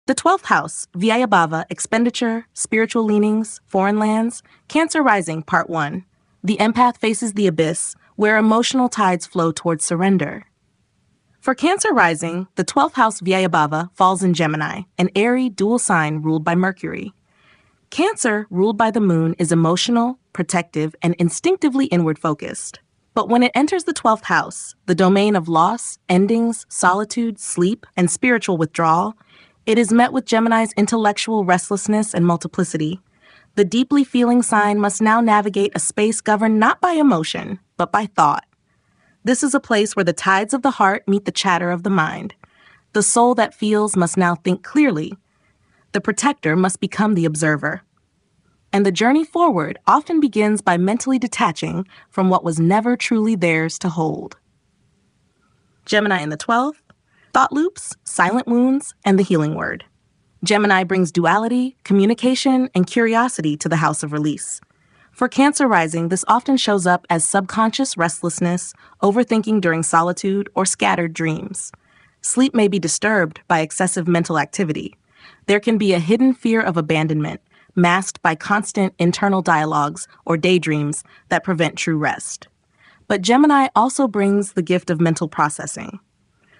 The 12th house, Vyayabhava, expenditure, spiritual leanings, foreign lands, Cancer rising, part 1. The empath faces the abyss, where emotional tides flow towards surrender. For Cancer rising, the 12th house, Vyayabhava, falls in Gemini, an airy dual sign ruled by Mercury. Cancer, ruled by the moon, is emotional, protective, and instinctively inward-focused. But when it enters the 12th house, the domain of loss, endings, solitude, sleep, and spiritual withdrawal, it is met with Gemini's intellectual restlessness and multiplicity. The deeply feeling sign must now navigate a space governed not by emotion, but by thought. This is a place where the tides of the heart meet the chatter of the mind. The soul that feels must now think clearly. The protector must become the observer. And the journey forward often begins by mentally detaching from what was never truly theirs to hold. Gemini in the 12th, thought loops, silent wounds, and the healing word. Gemini brings duality, communication, and curiosity to the house of release. For Cancer rising, this often shows up as subconscious restlessness, overthinking during solitude, or scattered dreams. Sleep may be disturbed by excessive mental activity. There can be a hidden fear of abandonment, masked by constant internal dialogues or daydreams that prevent true rest. But Gemini also brings the gift of mental processing.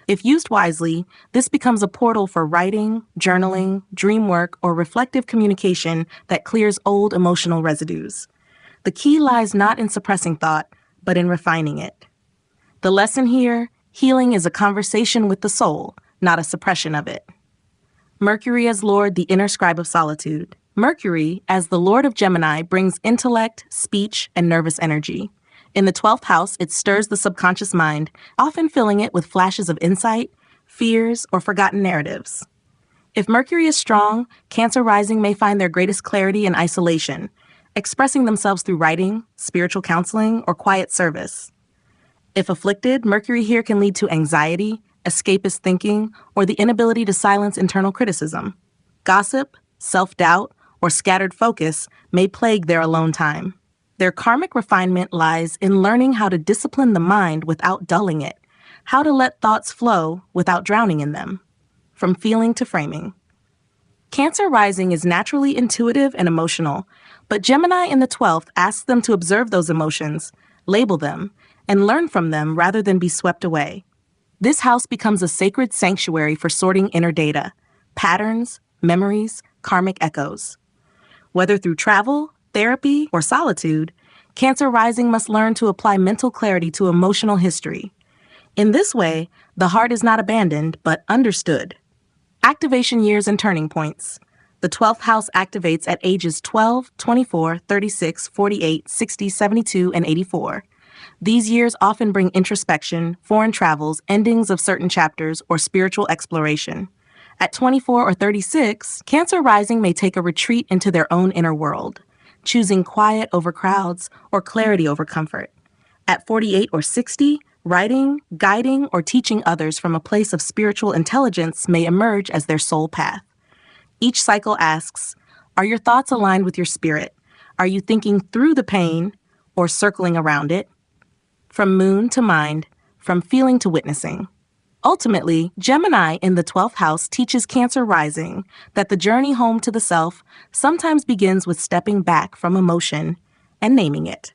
If used wisely, this becomes a portal for writing, journaling, dream work, or reflective communication that clears old emotional residues. The key lies not in suppressing thought, but in refining it. The lesson here, healing is a conversation with the soul, not a suppression of it. Mercury as Lord, the inner scribe of solitude. Mercury, as the Lord of Gemini, brings intellect, speech, and nervous energy. In the 12th house, it stirs the subconscious mind, often filling it with flashes of insight, fears, or forgotten narratives. If Mercury is strong, Cancer rising may find their greatest clarity in isolation, expressing themselves through writing, spiritual counseling, or quiet service. If afflicted, Mercury here can lead to anxiety, escapist thinking, or the inability to silence internal criticism. Gossip, self-doubt, or scattered focus may plague their alone time. Their karmic refinement lies in learning how to discipline the mind without dulling it, how to let thoughts flow without drowning in them. From feeling to framing. Cancer rising is naturally intuitive and emotional, but Gemini in the 12th asks them to observe those emotions, label them, and learn from them rather than be swept away. This house becomes a sacred sanctuary for sorting inner data, patterns, memories, karmic echoes. Whether through travel, therapy, or solitude, Cancer rising must learn to apply mental clarity to emotional history. In this way, the heart is not abandoned, but understood. Activation years and turning points. The 12th house activates at ages 12, 24, 36, 48, 60, 72, and 84. These years often bring introspection, foreign travels, endings of certain chapters, or spiritual exploration. At 24 or 36, Cancer rising may take a retreat into their own inner world, choosing quiet over crowds or clarity over comfort. At 48 or 60, writing, guiding, or teaching others from a place of spiritual intelligence may emerge as their soul path. Each cycle asks, are your thoughts aligned with your spirit? Are you thinking through the pain or circling around it? From moon to mind, from feeling to witnessing. Ultimately, Gemini in the 12th house teaches Cancer rising that the journey home to the self sometimes begins with stepping back from emotion and naming it.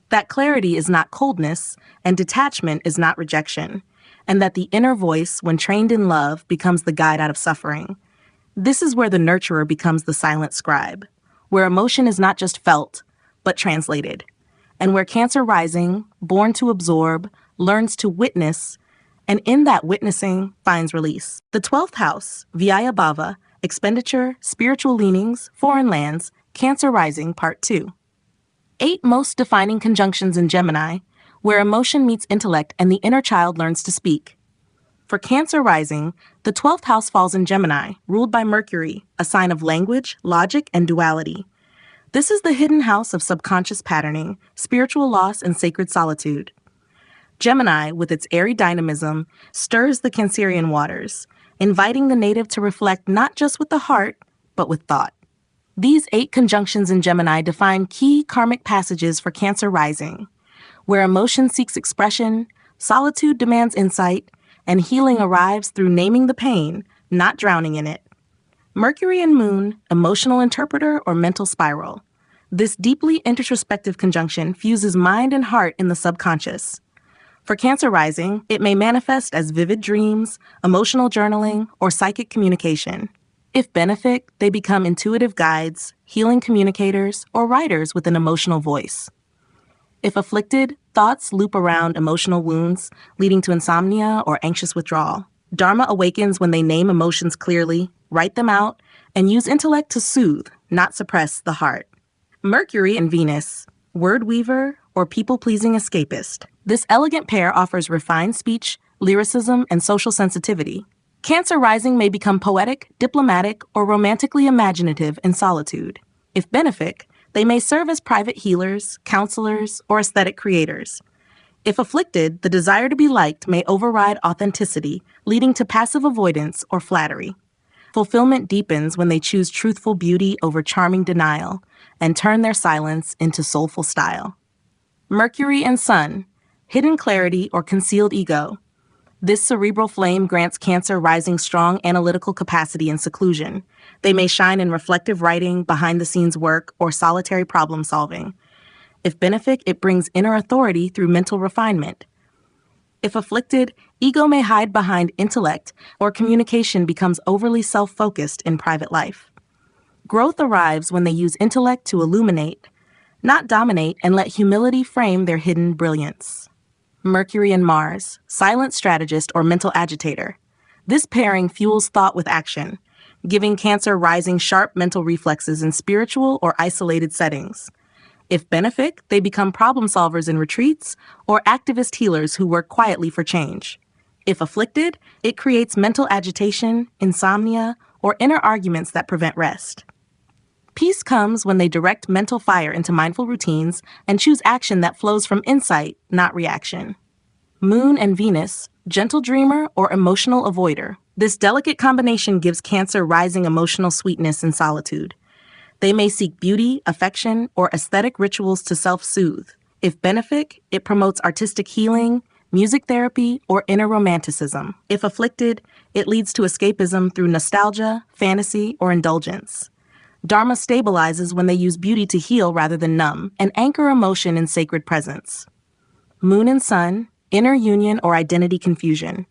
That clarity is not coldness and detachment is not rejection, and that the inner voice, when trained in love, becomes the guide out of suffering. This is where the nurturer becomes the silent scribe, where emotion is not just felt, but translated, and where Cancer rising, born to absorb, learns to witness, and in that witnessing finds release. The 12th house, Vyayabhava, expenditure, spiritual leanings, foreign lands, Cancer rising, part 2. 8 most defining conjunctions in Gemini, where emotion meets intellect and the inner child learns to speak. For Cancer rising, the 12th house falls in Gemini, ruled by Mercury, a sign of language, logic, and duality. This is the hidden house of subconscious patterning, spiritual loss, and sacred solitude. Gemini, with its airy dynamism, stirs the Cancerian waters, inviting the native to reflect not just with the heart, but with thought. These 8 conjunctions in Gemini define key karmic passages for Cancer rising, where emotion seeks expression, solitude demands insight, and healing arrives through naming the pain, not drowning in it. Mercury and Moon, emotional interpreter or mental spiral. This deeply introspective conjunction fuses mind and heart in the subconscious. For Cancer rising, it may manifest as vivid dreams, emotional journaling, or psychic communication. If benefic, they become intuitive guides, healing communicators, or writers with an emotional voice. If afflicted, thoughts loop around emotional wounds, leading to insomnia or anxious withdrawal. Dharma awakens when they name emotions clearly, write them out, and use intellect to soothe, not suppress, the heart. Mercury and Venus, word weaver or people-pleasing escapist. This elegant pair offers refined speech, lyricism, and social sensitivity. Cancer rising may become poetic, diplomatic, or romantically imaginative in solitude. If benefic, they may serve as private healers, counselors, or aesthetic creators. If afflicted, the desire to be liked may override authenticity, leading to passive avoidance or flattery. Fulfillment deepens when they choose truthful beauty over charming denial and turn their silence into soulful style. Mercury and Sun, hidden clarity or concealed ego. This cerebral flame grants Cancer rising strong analytical capacity and seclusion. They may shine in reflective writing, behind-the-scenes work, or solitary problem-solving. If benefic, it brings inner authority through mental refinement. If afflicted, ego may hide behind intellect, or communication becomes overly self-focused in private life. Growth arrives when they use intellect to illuminate, not dominate, and let humility frame their hidden brilliance. Mercury and Mars, silent strategist or mental agitator. This pairing fuels thought with action, giving Cancer rising sharp mental reflexes in spiritual or isolated settings. If benefic, they become problem solvers in retreats or activist healers who work quietly for change. If afflicted, it creates mental agitation, insomnia, or inner arguments that prevent rest. Peace comes when they direct mental fire into mindful routines and choose action that flows from insight, not reaction. Moon and Venus, gentle dreamer or emotional avoider. This delicate combination gives Cancer rising emotional sweetness in solitude. They may seek beauty, affection, or aesthetic rituals to self-soothe. If benefic, it promotes artistic healing, music therapy, or inner romanticism. If afflicted, it leads to escapism through nostalgia, fantasy, or indulgence. Dharma stabilizes when they use beauty to heal rather than numb, and anchor emotion in sacred presence. Moon and Sun, inner union or identity confusion.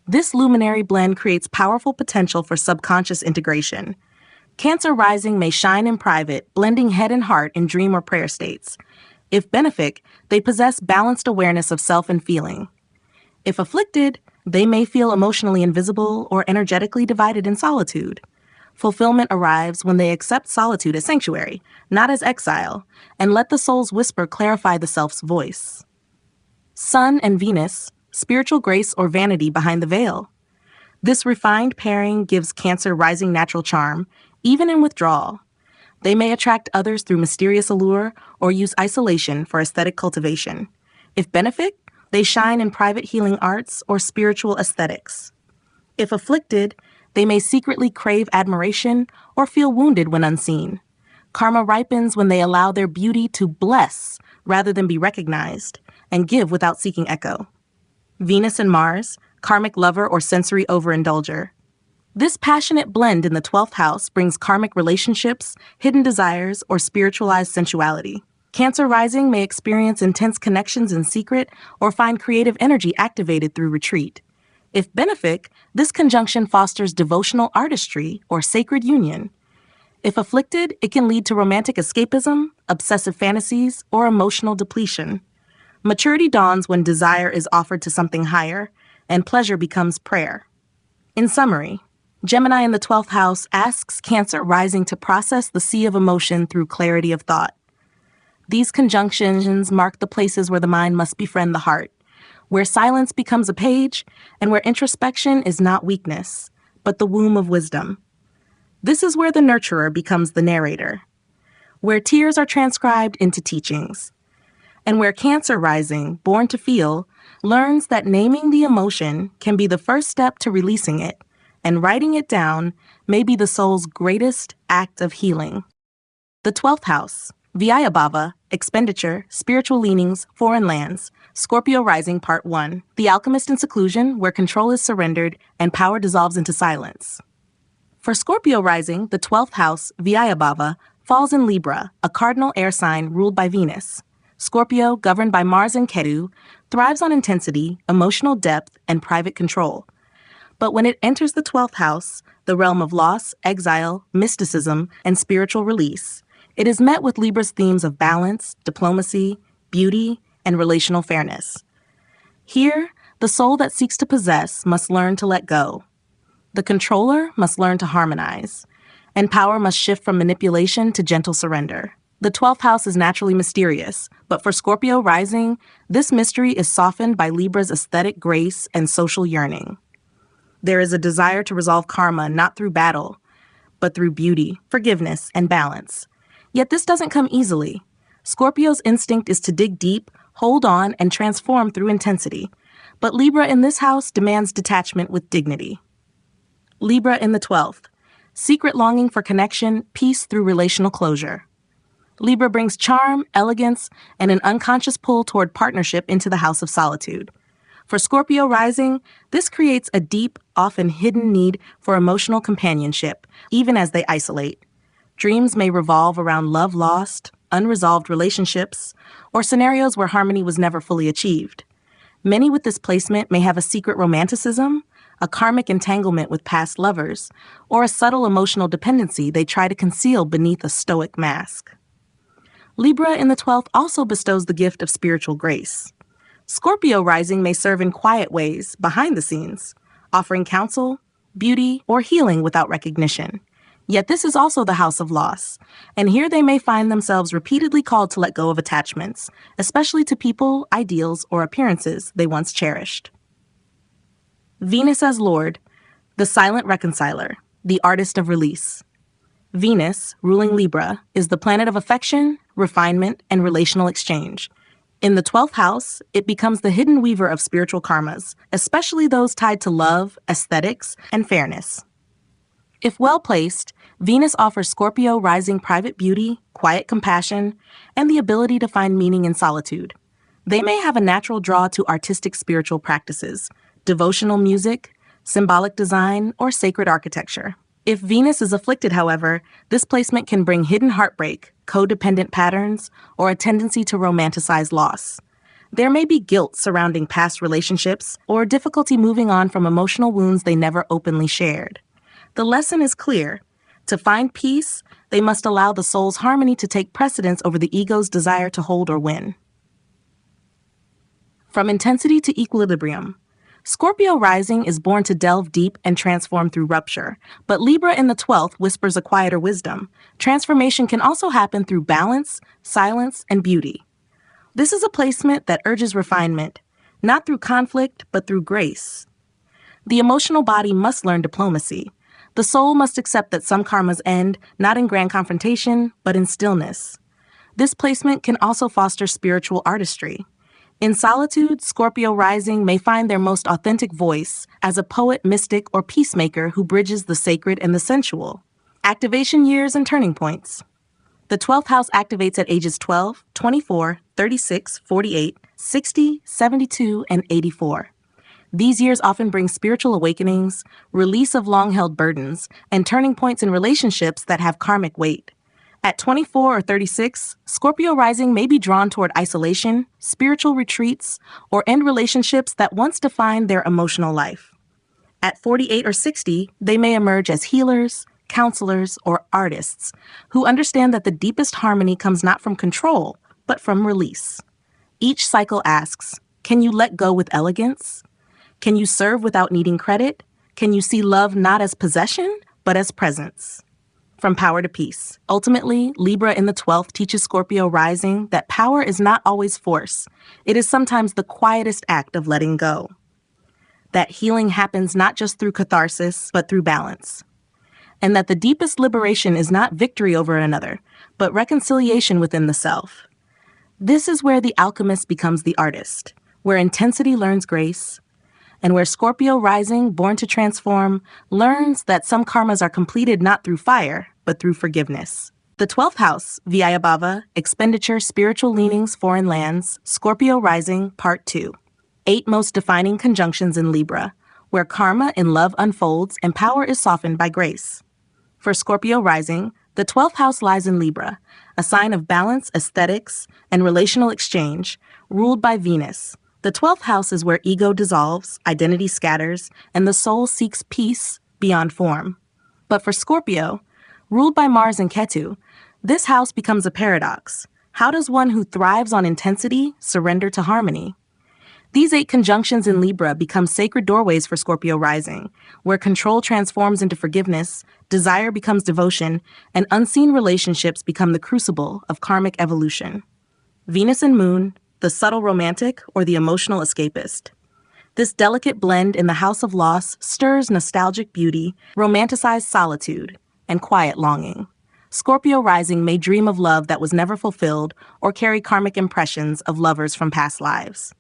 This luminary blend creates powerful potential for subconscious integration. Cancer rising may shine in private, blending head and heart in dream or prayer states. If benefic, they possess balanced awareness of self and feeling. If afflicted, they may feel emotionally invisible or energetically divided in solitude. Fulfillment arrives when they accept solitude as sanctuary, not as exile, and let the soul's whisper clarify the self's voice. Sun and Venus, spiritual grace or vanity behind the veil. This refined pairing gives Cancer rising natural charm, even in withdrawal. They may attract others through mysterious allure or use isolation for aesthetic cultivation. If benefic, they shine in private healing arts or spiritual aesthetics. If afflicted, they may secretly crave admiration or feel wounded when unseen. Karma ripens when they allow their beauty to bless rather than be recognized, and give without seeking echo. Venus and Mars, karmic lover or sensory overindulger. This passionate blend in the 12th house brings karmic relationships, hidden desires, or spiritualized sensuality. Cancer rising may experience intense connections in secret or find creative energy activated through retreat. If benefic, this conjunction fosters devotional artistry or sacred union. If afflicted, it can lead to romantic escapism, obsessive fantasies, or emotional depletion. Maturity dawns when desire is offered to something higher, and pleasure becomes prayer. In summary, Gemini in the 12th house asks Cancer rising to process the sea of emotion through clarity of thought. These conjunctions mark the places where the mind must befriend the heart, where silence becomes a page, and where introspection is not weakness, but the womb of wisdom. This is where the nurturer becomes the narrator, where tears are transcribed into teachings, and where Cancer rising, born to feel, learns that naming the emotion can be the first step to releasing it, and writing it down may be the soul's greatest act of healing. The 12th house, Vyayabhava, expenditure, spiritual leanings, foreign lands, Scorpio rising part 1, the alchemist in seclusion where control is surrendered and power dissolves into silence. For Scorpio rising, the 12th house, Vyayabhava, falls in Libra, a cardinal air sign ruled by Venus. Scorpio, governed by Mars and Ketu, thrives on intensity, emotional depth, and private control. But when it enters the 12th house, the realm of loss, exile, mysticism, and spiritual release, it is met with Libra's themes of balance, diplomacy, beauty, and relational fairness. Here, the soul that seeks to possess must learn to let go. The controller must learn to harmonize, and power must shift from manipulation to gentle surrender. The 12th house is naturally mysterious, but for Scorpio rising, this mystery is softened by Libra's aesthetic grace and social yearning. There is a desire to resolve karma not through battle, but through beauty, forgiveness, and balance. Yet this doesn't come easily. Scorpio's instinct is to dig deep, hold on, and transform through intensity. But Libra in this house demands detachment with dignity. Libra in the 12th. Secret longing for connection, peace through relational closure. Libra brings charm, elegance, and an unconscious pull toward partnership into the house of solitude. For Scorpio rising, this creates a deep, often hidden need for emotional companionship, even as they isolate. Dreams may revolve around love lost, unresolved relationships, or scenarios where harmony was never fully achieved. Many with this placement may have a secret romanticism, a karmic entanglement with past lovers, or a subtle emotional dependency they try to conceal beneath a stoic mask. Libra in the 12th also bestows the gift of spiritual grace. Scorpio rising may serve in quiet ways, behind the scenes, offering counsel, beauty, or healing without recognition. Yet this is also the house of loss, and here they may find themselves repeatedly called to let go of attachments, especially to people, ideals, or appearances they once cherished. Venus as Lord, the silent reconciler, the artist of release. Venus, ruling Libra, is the planet of affection, refinement, and relational exchange. In the 12th house, it becomes the hidden weaver of spiritual karmas, especially those tied to love, aesthetics, and fairness. If well placed, Venus offers Scorpio rising private beauty, quiet compassion, and the ability to find meaning in solitude. They may have a natural draw to artistic spiritual practices, devotional music, symbolic design, or sacred architecture. If Venus is afflicted, however, this placement can bring hidden heartbreak, codependent patterns, or a tendency to romanticize loss. There may be guilt surrounding past relationships or difficulty moving on from emotional wounds they never openly shared. The lesson is clear. To find peace, they must allow the soul's harmony to take precedence over the ego's desire to hold or win. From intensity to equilibrium. Scorpio rising is born to delve deep and transform through rupture, but Libra in the 12th whispers a quieter wisdom. Transformation can also happen through balance, silence, and beauty. This is a placement that urges refinement, not through conflict, but through grace. The emotional body must learn diplomacy. The soul must accept that some karmas end not in grand confrontation, but in stillness. This placement can also foster spiritual artistry. In solitude, Scorpio rising may find their most authentic voice as a poet, mystic, or peacemaker who bridges the sacred and the sensual. Activation years and turning points. The 12th house activates at ages 12, 24, 36, 48, 60, 72, and 84. These years often bring spiritual awakenings, release of long-held burdens, and turning points in relationships that have karmic weight. At 24 or 36, Scorpio rising may be drawn toward isolation, spiritual retreats, or end relationships that once defined their emotional life. At 48 or 60, they may emerge as healers, counselors, or artists who understand that the deepest harmony comes not from control, but from release. Each cycle asks, can you let go with elegance? Can you serve without needing credit? Can you see love not as possession, but as presence? From power to peace. Ultimately, Libra in the 12th teaches Scorpio rising that power is not always force. It is sometimes the quietest act of letting go. That healing happens not just through catharsis, but through balance. And that the deepest liberation is not victory over another, but reconciliation within the self. This is where the alchemist becomes the artist, where intensity learns grace, and where Scorpio rising, born to transform, learns that some karmas are completed not through fire, but through forgiveness. The 12th house, Vyayabhava, expenditure, spiritual leanings, foreign lands, Scorpio rising, part 2. 8 most defining conjunctions in Libra, where karma in love unfolds and power is softened by grace. For Scorpio rising, the 12th house lies in Libra, a sign of balance, aesthetics, and relational exchange, ruled by Venus. The 12th house is where ego dissolves, identity scatters, and the soul seeks peace beyond form. But for Scorpio, ruled by Mars and Ketu, this house becomes a paradox. How does one who thrives on intensity surrender to harmony? These 8 conjunctions in Libra become sacred doorways for Scorpio rising, where control transforms into forgiveness, desire becomes devotion, and unseen relationships become the crucible of karmic evolution. Venus and Moon, the subtle romantic or the emotional escapist. This delicate blend in the house of loss stirs nostalgic beauty, romanticized solitude, and quiet longing. Scorpio rising may dream of love that was never fulfilled or carry karmic impressions of lovers from past lives.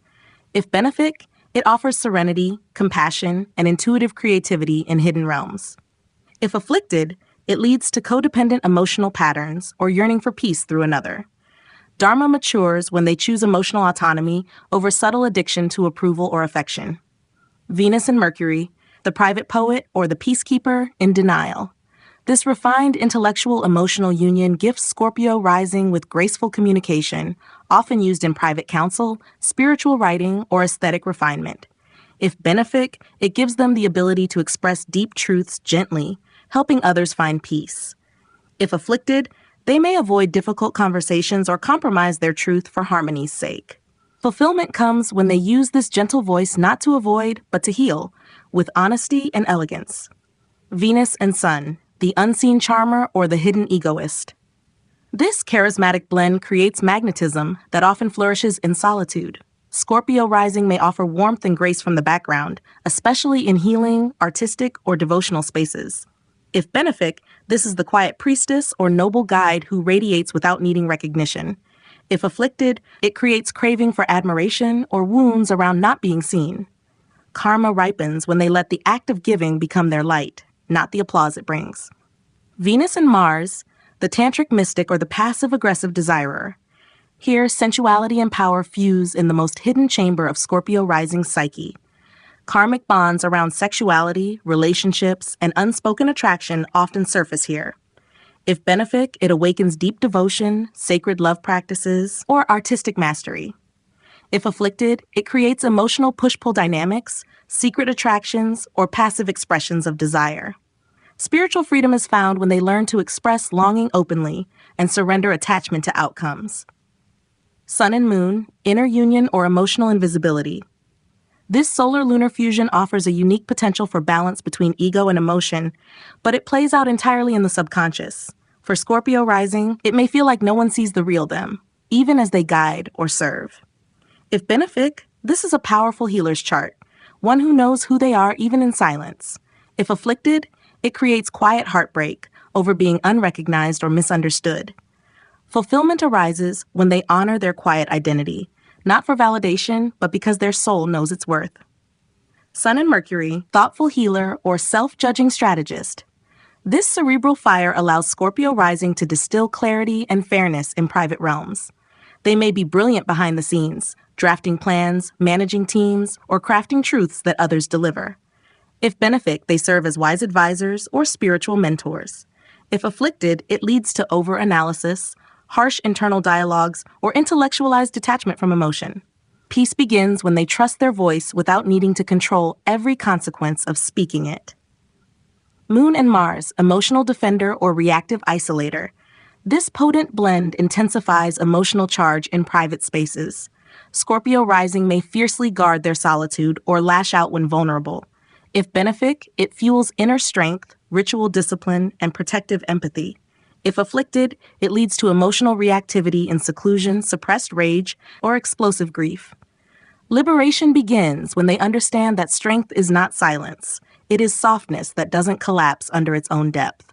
If benefic, it offers serenity, compassion, and intuitive creativity in hidden realms. If afflicted, it leads to codependent emotional patterns or yearning for peace through another. Dharma matures when they choose emotional autonomy over subtle addiction to approval or affection. Venus and Mercury, the private poet or the peacekeeper, in denial. This refined intellectual emotional union gifts Scorpio rising with graceful communication, often used in private counsel, spiritual writing, or aesthetic refinement. If benefic, it gives them the ability to express deep truths gently, helping others find peace. If afflicted, they may avoid difficult conversations or compromise their truth for harmony's sake. Fulfillment comes when they use this gentle voice not to avoid, but to heal, with honesty and elegance. Venus and Sun, the unseen charmer or the hidden egoist. This charismatic blend creates magnetism that often flourishes in solitude. Scorpio rising may offer warmth and grace from the background, especially in healing, artistic, or devotional spaces. If benefic, this is the quiet priestess or noble guide who radiates without needing recognition. If afflicted, it creates craving for admiration or wounds around not being seen. Karma ripens when they let the act of giving become their light, not the applause it brings. Venus and Mars, the tantric mystic or the passive-aggressive desirer. Here, sensuality and power fuse in the most hidden chamber of Scorpio rising psyche. Karmic bonds around sexuality, relationships, and unspoken attraction often surface here. If benefic, it awakens deep devotion, sacred love practices, or artistic mastery. If afflicted, it creates emotional push-pull dynamics, secret attractions, or passive expressions of desire. Spiritual freedom is found when they learn to express longing openly and surrender attachment to outcomes. Sun and Moon, inner union or emotional invisibility. This solar-lunar fusion offers a unique potential for balance between ego and emotion, but it plays out entirely in the subconscious. For Scorpio rising, it may feel like no one sees the real them, even as they guide or serve. If benefic, this is a powerful healer's chart, one who knows who they are even in silence. If afflicted, it creates quiet heartbreak over being unrecognized or misunderstood. Fulfillment arises when they honor their quiet identity, not for validation, but because their soul knows its worth. Sun and Mercury, thoughtful healer or self-judging strategist. This cerebral fire allows Scorpio rising to distill clarity and fairness in private realms. They may be brilliant behind the scenes, drafting plans, managing teams, or crafting truths that others deliver. If benefic, they serve as wise advisors or spiritual mentors. If afflicted, it leads to over-analysis, harsh internal dialogues, or intellectualized detachment from emotion. Peace begins when they trust their voice without needing to control every consequence of speaking it. Moon and Mars, emotional defender or reactive isolator. This potent blend intensifies emotional charge in private spaces. Scorpio rising may fiercely guard their solitude or lash out when vulnerable. If benefic, it fuels inner strength, ritual discipline, and protective empathy. If afflicted, it leads to emotional reactivity in seclusion, suppressed rage, or explosive grief. Liberation begins when they understand that strength is not silence. It is softness that doesn't collapse under its own depth.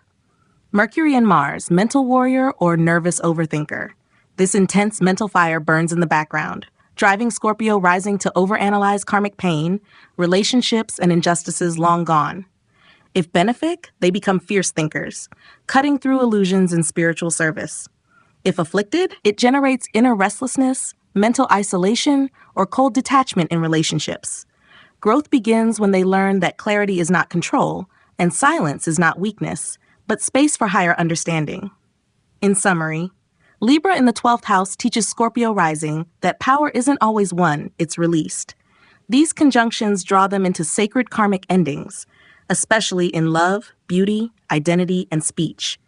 Mercury and Mars, mental warrior or nervous overthinker. This intense mental fire burns in the background, driving Scorpio rising to overanalyze karmic pain, relationships, and injustices long gone. If benefic, they become fierce thinkers, cutting through illusions in spiritual service. If afflicted, it generates inner restlessness, mental isolation, or cold detachment in relationships. Growth begins when they learn that clarity is not control, and silence is not weakness, but space for higher understanding. In summary, Libra in the 12th house teaches Scorpio rising that power isn't always won, it's released. These conjunctions draw them into sacred karmic endings, especially in love, beauty, identity, and speech.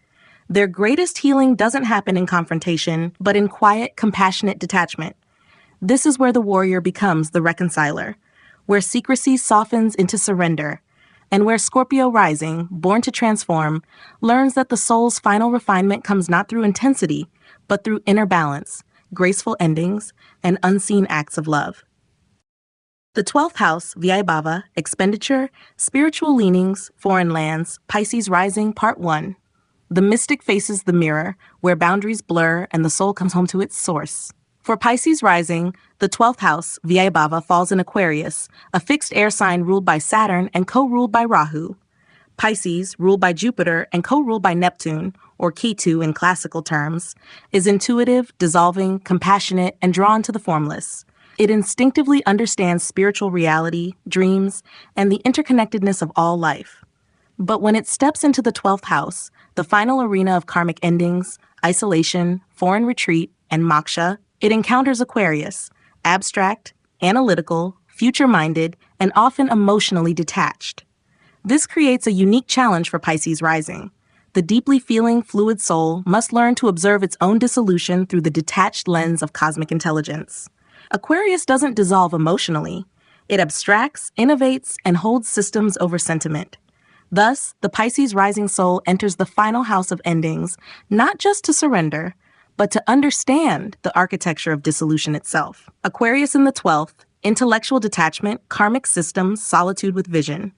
Their greatest healing doesn't happen in confrontation, but in quiet, compassionate detachment. This is where the warrior becomes the reconciler, where secrecy softens into surrender, and where Scorpio rising, born to transform, learns that the soul's final refinement comes not through intensity, but through inner balance, graceful endings, and unseen acts of love. The 12th house, Vyayabhava, expenditure, spiritual leanings, foreign lands, Pisces rising, part 1. The mystic faces the mirror, where boundaries blur and the soul comes home to its source. For Pisces rising, the 12th house, Vyayabhava, falls in Aquarius, a fixed air sign ruled by Saturn and co-ruled by Rahu. Pisces, ruled by Jupiter and co-ruled by Neptune, or Ketu in classical terms, is intuitive, dissolving, compassionate, and drawn to the formless. It instinctively understands spiritual reality, dreams, and the interconnectedness of all life. But when it steps into the 12th house, the final arena of karmic endings, isolation, foreign retreat, and moksha, it encounters Aquarius, abstract, analytical, future-minded, and often emotionally detached. This creates a unique challenge for Pisces rising. The deeply feeling, fluid soul must learn to observe its own dissolution through the detached lens of cosmic intelligence. Aquarius doesn't dissolve emotionally. It abstracts, innovates, and holds systems over sentiment. Thus, the Pisces rising soul enters the final house of endings, not just to surrender, but to understand the architecture of dissolution itself. Aquarius in the 12th, intellectual detachment, karmic systems, solitude with vision.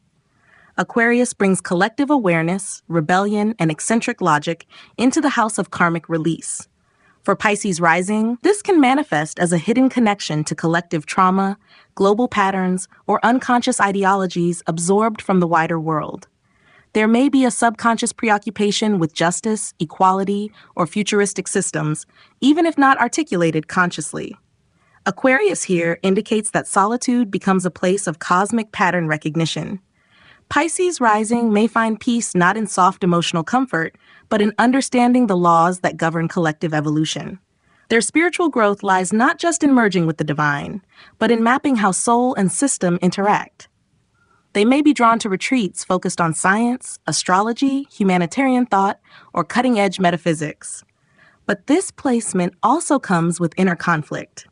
Aquarius brings collective awareness, rebellion, and eccentric logic into the house of karmic release. For Pisces rising, this can manifest as a hidden connection to collective trauma, global patterns, or unconscious ideologies absorbed from the wider world. There may be a subconscious preoccupation with justice, equality, or futuristic systems, even if not articulated consciously. Aquarius here indicates that solitude becomes a place of cosmic pattern recognition. Pisces rising may find peace not in soft emotional comfort, but in understanding the laws that govern collective evolution. Their spiritual growth lies not just in merging with the divine, but in mapping how soul and system interact. They may be drawn to retreats focused on science, astrology, humanitarian thought, or cutting-edge metaphysics. But this placement also comes with inner conflict.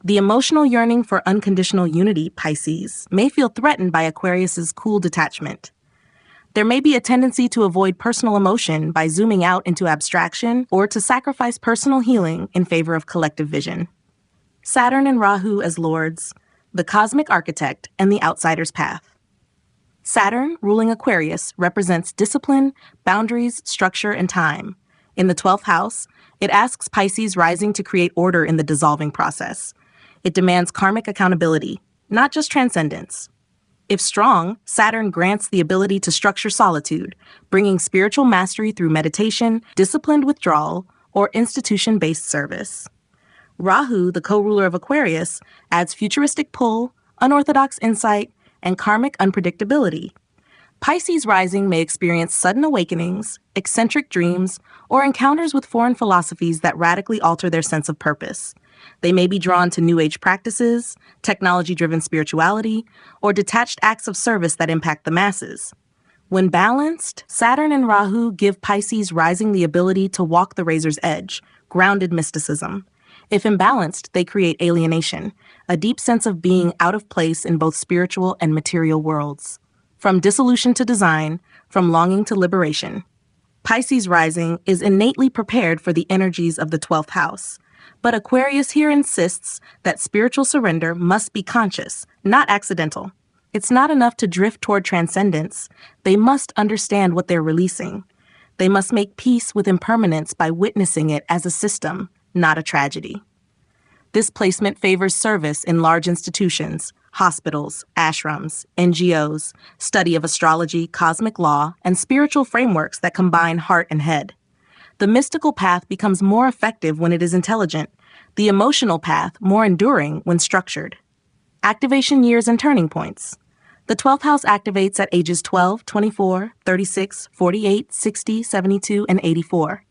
The emotional yearning for unconditional unity, Pisces, may feel threatened by Aquarius's cool detachment. There may be a tendency to avoid personal emotion by zooming out into abstraction or to sacrifice personal healing in favor of collective vision. Saturn and Rahu as lords, the cosmic architect and the outsider's path. Saturn, ruling Aquarius, represents discipline, boundaries, structure, and time. In the 12th house, it asks Pisces rising to create order in the dissolving process. It demands karmic accountability, not just transcendence. If strong, Saturn grants the ability to structure solitude, bringing spiritual mastery through meditation, disciplined withdrawal, or institution-based service. Rahu, the co-ruler of Aquarius, adds futuristic pull, unorthodox insight, and karmic unpredictability. Pisces rising may experience sudden awakenings, eccentric dreams, or encounters with foreign philosophies that radically alter their sense of purpose. They may be drawn to New Age practices, technology-driven spirituality, or detached acts of service that impact the masses. When balanced, Saturn and Rahu give Pisces rising the ability to walk the razor's edge, grounded mysticism. If imbalanced, they create alienation, a deep sense of being out of place in both spiritual and material worlds. From dissolution to design, from longing to liberation. Pisces rising is innately prepared for the energies of the 12th house. But Aquarius here insists that spiritual surrender must be conscious, not accidental. It's not enough to drift toward transcendence. They must understand what they're releasing. They must make peace with impermanence by witnessing it as a system, not a tragedy. This placement favors service in large institutions, hospitals, ashrams, NGOs, study of astrology, cosmic law, and spiritual frameworks that combine heart and head. The mystical path becomes more effective when it is intelligent, the emotional path more enduring when structured. Activation years and turning points. The 12th house activates at ages 12, 24, 36, 48, 60, 72, and 84.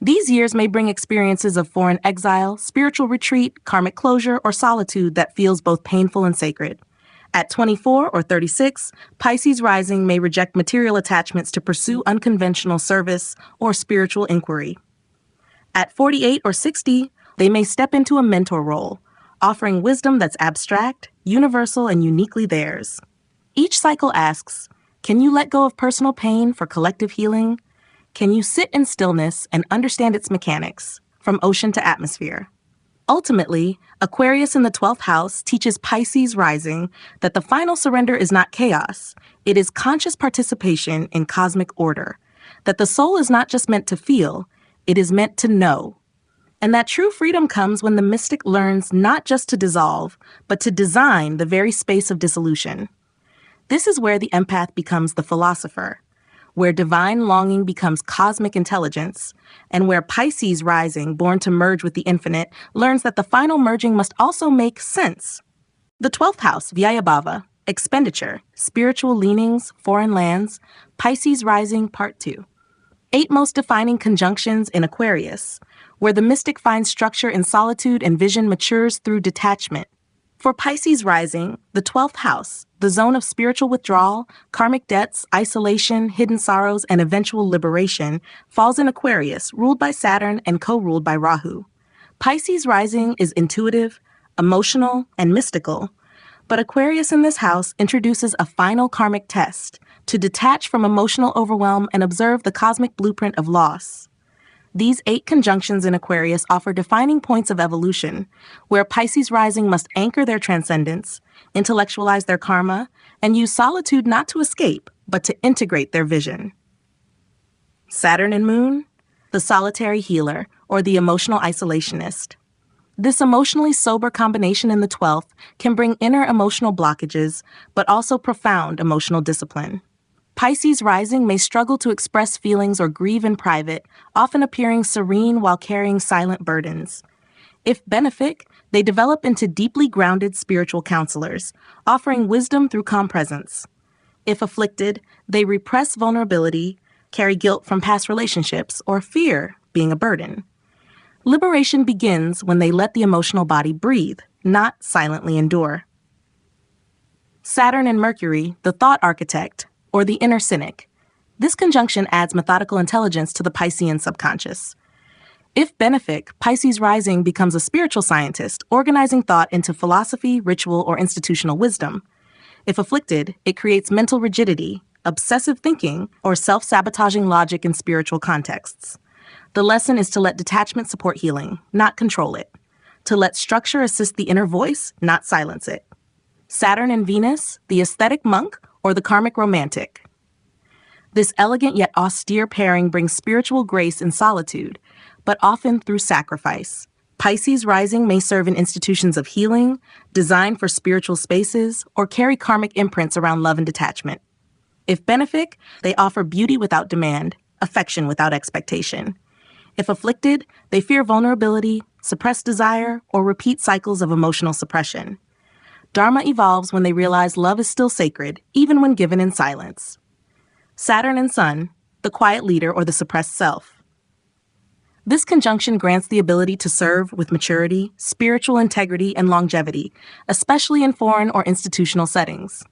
These years may bring experiences of foreign exile, spiritual retreat, karmic closure, or solitude that feels both painful and sacred. At 24 or 36, Pisces rising may reject material attachments to pursue unconventional service or spiritual inquiry. At 48 or 60, they may step into a mentor role, offering wisdom that's abstract, universal, and uniquely theirs. Each cycle asks, can you let go of personal pain for collective healing? Can you sit in stillness and understand its mechanics, from ocean to atmosphere? Ultimately, Aquarius in the 12th house teaches Pisces rising that the final surrender is not chaos, it is conscious participation in cosmic order, that the soul is not just meant to feel, it is meant to know, and that true freedom comes when the mystic learns not just to dissolve, but to design the very space of dissolution. This is where the empath becomes the philosopher, where divine longing becomes cosmic intelligence, and where Pisces rising, born to merge with the infinite, learns that the final merging must also make sense. The 12th house, Vyayabhava, expenditure, spiritual leanings, foreign lands, Pisces rising, part 2. 8 most defining conjunctions in Aquarius, where the mystic finds structure in solitude and vision matures through detachment. For Pisces rising, the 12th house, the zone of spiritual withdrawal, karmic debts, isolation, hidden sorrows, and eventual liberation, falls in Aquarius, ruled by Saturn and co-ruled by Rahu. Pisces rising is intuitive, emotional, and mystical, but Aquarius in this house introduces a final karmic test to detach from emotional overwhelm and observe the cosmic blueprint of loss. These 8 conjunctions in Aquarius offer defining points of evolution, where Pisces rising must anchor their transcendence, intellectualize their karma, and use solitude not to escape, but to integrate their vision. Saturn and Moon, the solitary healer, or the emotional isolationist. This emotionally sober combination in the 12th can bring inner emotional blockages, but also profound emotional discipline. Pisces rising may struggle to express feelings or grieve in private, often appearing serene while carrying silent burdens. If benefic, they develop into deeply grounded spiritual counselors, offering wisdom through calm presence. If afflicted, they repress vulnerability, carry guilt from past relationships, or fear being a burden. Liberation begins when they let the emotional body breathe, not silently endure. Saturn and Mercury, the thought architect, or the inner cynic. This conjunction adds methodical intelligence to the Piscean subconscious. If benefic, Pisces rising becomes a spiritual scientist, organizing thought into philosophy, ritual, or institutional wisdom. If afflicted, it creates mental rigidity, obsessive thinking, or self-sabotaging logic in spiritual contexts. The lesson is to let detachment support healing, not control it. To let structure assist the inner voice, not silence it. Saturn and Venus, the aesthetic monk, or the karmic romantic. This elegant yet austere pairing brings spiritual grace in solitude, but often through sacrifice. Pisces rising may serve in institutions of healing, designed for spiritual spaces, or carry karmic imprints around love and detachment. If benefic, they offer beauty without demand, affection without expectation. If afflicted, they fear vulnerability, suppress desire, or repeat cycles of emotional suppression. Dharma evolves when they realize love is still sacred, even when given in silence. Saturn and Sun, the quiet leader or the suppressed self. This conjunction grants the ability to serve with maturity, spiritual integrity, and longevity, especially in foreign or institutional settings.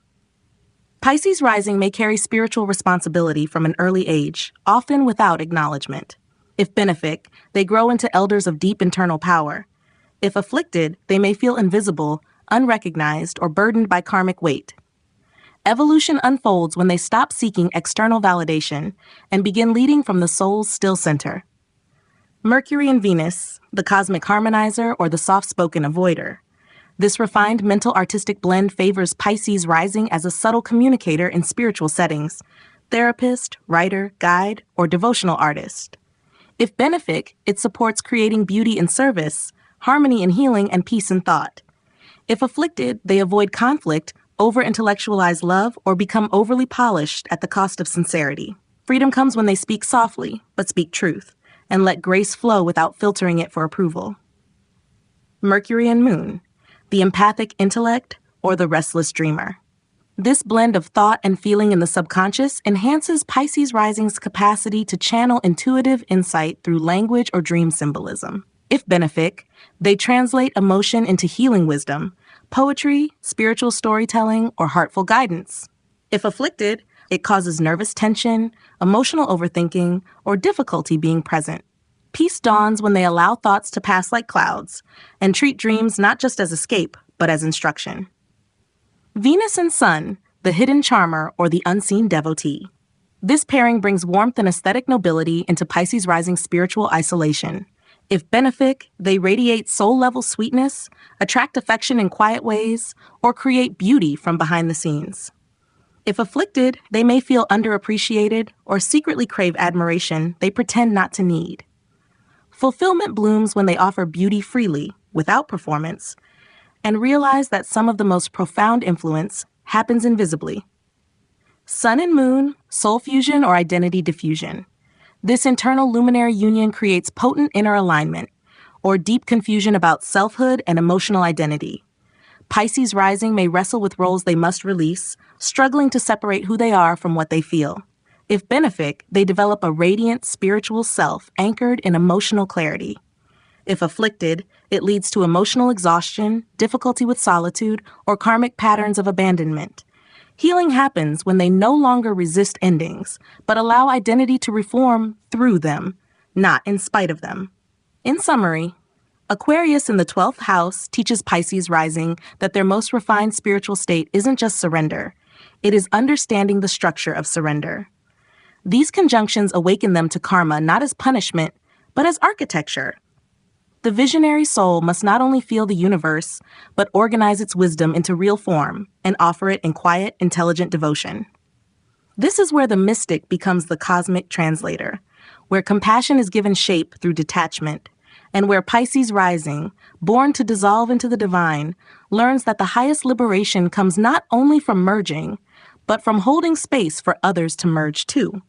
Pisces rising may carry spiritual responsibility from an early age, often without acknowledgement. If benefic, they grow into elders of deep internal power. If afflicted, they may feel invisible, unrecognized, or burdened by karmic weight. Evolution unfolds when they stop seeking external validation and begin leading from the soul's still center. Mercury and Venus, the cosmic harmonizer or the soft-spoken avoider. This refined mental artistic blend favors Pisces rising as a subtle communicator in spiritual settings, therapist, writer, guide, or devotional artist. If benefic, it supports creating beauty in service, harmony in healing, and peace in thought. If afflicted, they avoid conflict, over-intellectualize love, or become overly polished at the cost of sincerity. Freedom comes when they speak softly, but speak truth, and let grace flow without filtering it for approval. Mercury and Moon, the empathic intellect or the restless dreamer. This blend of thought and feeling in the subconscious enhances Pisces rising's capacity to channel intuitive insight through language or dream symbolism. If benefic, they translate emotion into healing wisdom, poetry, spiritual storytelling, or heartful guidance. If afflicted, it causes nervous tension, emotional overthinking, or difficulty being present. Peace dawns when they allow thoughts to pass like clouds and treat dreams not just as escape, but as instruction. Venus and Sun, the hidden charmer or the unseen devotee. This pairing brings warmth and aesthetic nobility into Pisces rising spiritual isolation. If benefic, they radiate soul-level sweetness, attract affection in quiet ways, or create beauty from behind the scenes. If afflicted, they may feel underappreciated or secretly crave admiration they pretend not to need. Fulfillment blooms when they offer beauty freely, without performance, and realize that some of the most profound influence happens invisibly. Sun and Moon, soul fusion or identity diffusion. This internal luminary union creates potent inner alignment, or deep confusion about selfhood and emotional identity. Pisces rising may wrestle with roles they must release, struggling to separate who they are from what they feel. If benefic, they develop a radiant spiritual self anchored in emotional clarity. If afflicted, it leads to emotional exhaustion, difficulty with solitude, or karmic patterns of abandonment. Healing happens when they no longer resist endings, but allow identity to reform through them, not in spite of them. In summary, Aquarius in the 12th house teaches Pisces rising that their most refined spiritual state isn't just surrender. It is understanding the structure of surrender. These conjunctions awaken them to karma not as punishment, but as architecture. The visionary soul must not only feel the universe, but organize its wisdom into real form and offer it in quiet, intelligent devotion. This is where the mystic becomes the cosmic translator, where compassion is given shape through detachment, and where Pisces rising, born to dissolve into the divine, learns that the highest liberation comes not only from merging, but from holding space for others to merge too.